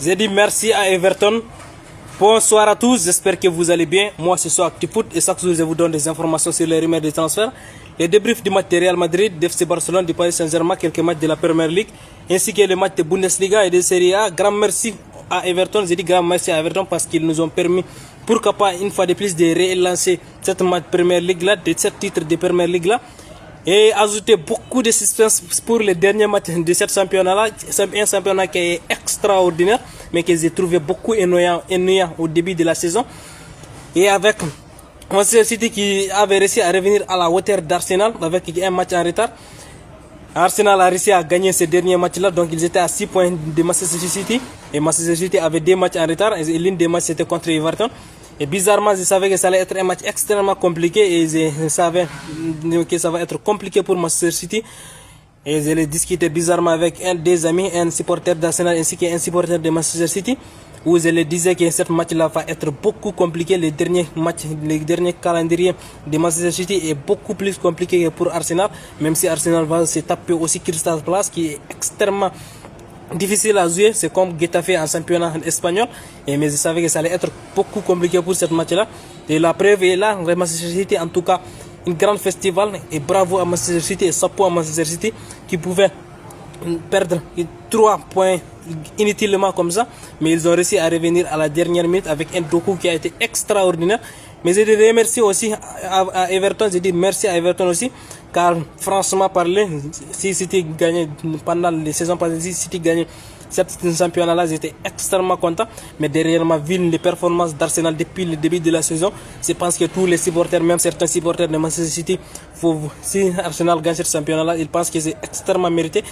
J'ai dit merci à Everton. Bonsoir à tous, j'espère que vous allez bien. Moi, ce soir ActuFoot et chaque jour, je vous donne des informations sur les rumeurs de transfert, les débriefs du match de Real Madrid, d'FC Barcelone, du Paris Saint-Germain, quelques matchs de la Premier League, ainsi que les matchs de Bundesliga et de Serie A. Grand merci à Everton, j'ai dit grand merci à Everton parce qu'ils nous ont permis, pourquoi pas une fois de plus, de relancer cette match Premier League là, de cette titre de Premier League là, et ajouter beaucoup de suspense pour les derniers matchs de ce championnat-là. Un championnat qui est extraordinaire, mais que j'ai trouvé beaucoup ennuyant au début de la saison. Et avec Manchester City qui avait réussi à revenir à la hauteur d'Arsenal avec un match en retard. Arsenal a réussi à gagner ces derniers matchs-là, donc ils étaient à 6 points de Manchester City. Et Manchester City avait 2 matchs en retard, et l'une des matchs c'était contre Everton. Et bizarrement, je savais que ça allait être un match extrêmement compliqué et je savais que ça va être compliqué pour Manchester City. Et je l'ai discuté bizarrement avec un des amis, un supporter d'Arsenal ainsi qu'un supporter de Manchester City, où je lui disais que ce match-là va être beaucoup compliqué. Les derniers matchs, les derniers calendriers de Manchester City est beaucoup plus compliqué que pour Arsenal, même si Arsenal va se taper aussi Crystal Palace qui est extrêmement difficile à jouer, c'est comme Getafe en championnat espagnol. Mais je savais que ça allait être beaucoup compliqué pour ce match-là. Et la preuve est là, Manchester City, en tout cas, une grande festival. Et bravo à Manchester City et chapeau à Manchester City qui pouvait perdre 3 points inutilement comme ça. Mais ils ont réussi à revenir à la dernière minute avec un Doku qui a été extraordinaire. Mais je les remercie aussi à Everton, je dis merci à Everton aussi, car franchement parler, si City gagnait pendant les saisons passées, si City gagnait cette championnat-là, j'étais extrêmement content. Mais derrière ma vu les performances d'Arsenal depuis le début de la saison, je pense que tous les supporters, même certains supporters de Manchester City, si Arsenal gagne ce championnat-là, ils pensent que c'est extrêmement mérité.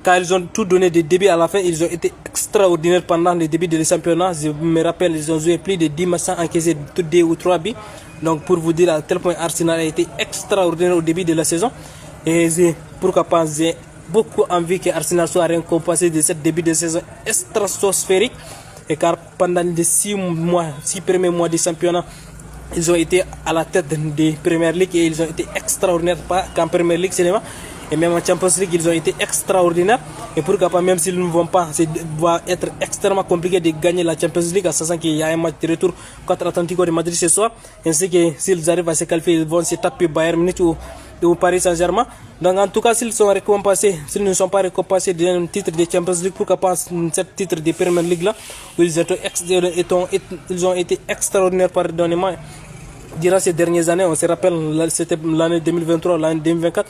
Car ils ont tout donné du début à la fin, ils ont été extraordinaires pendant le début du championnat. Je me rappelle, ils ont joué plus de 10 matchs sans encaisser 2 ou 3 buts. Donc pour vous dire à tel point Arsenal a été extraordinaire au début de la saison. Et pourquoi pas, j'ai beaucoup envie que Arsenal soit récompensé de ce début de saison stratosphérique. Et car pendant les 6 premiers mois du championnat, ils ont été à la tête de Premier League et ils ont été extraordinaires, pas qu'en Premier League seulement. Et même en Champions League, ils ont été extraordinaires. Et pourquoi pas, même s'ils ne vont pas, ça va être extrêmement compliqué de gagner la Champions League, en sachant qu'il y a un match de retour contre Atlético de Madrid ce soir. Ainsi que s'ils arrivent à se qualifier, ils vont se taper Bayern Munich ou Paris Saint-Germain. Donc en tout cas, s'ils sont récompensés, s'ils ne sont pas récompensés d'un titre de Champions League, pourquoi pas ce titre de Premier League là, où ils ont été extraordinaires, pardonnez-moi, durant ces dernières années. On se rappelle, c'était l'année 2023, l'année 2024.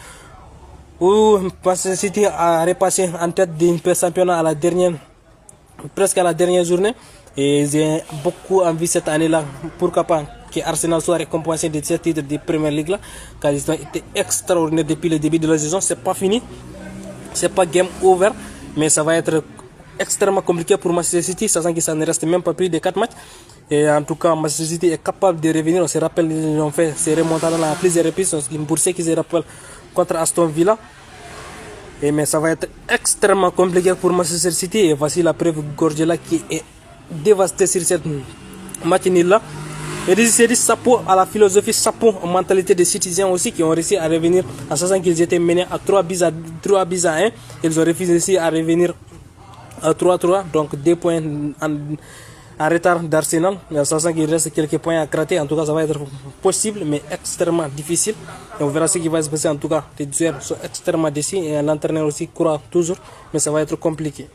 Où Manchester City a repassé en tête du championnat presque à la dernière journée. Et j'ai beaucoup envie cette année-là, pourquoi pas, que Arsenal soit récompensé de ce titre de Premier League là, car ils ont été extraordinaires depuis le début de la saison. C'est pas fini, c'est pas game over, mais ça va être extrêmement compliqué pour Manchester City, sachant que ça ne reste même pas plus de 4 matchs. Et en tout cas, Manchester City est capable de revenir. On se rappelle, ils ont fait ces remontades-là à plusieurs reprises. Pour ceux qui se rappellent, contre Aston Villa. Mais ça va être extrêmement compliqué pour Manchester City. Et voici la preuve, Guardiola qui est dévasté sur cette match nul-là. Et c'est dit chapeau à la philosophie, chapeau aux mentalités des citoyens aussi qui ont réussi à revenir en sachant qu'ils étaient menés à 3 buts à 1. Ils ont réussi à revenir à 3-3, donc 2 points en retard d'Arsenal, en sachant qu'il reste quelques points à gratter. En tout cas, ça va être possible, mais extrêmement difficile. Et on verra ce qui va se passer. En tout cas, les joueurs sont extrêmement déçus et l'entraîneur aussi croit toujours, mais ça va être compliqué.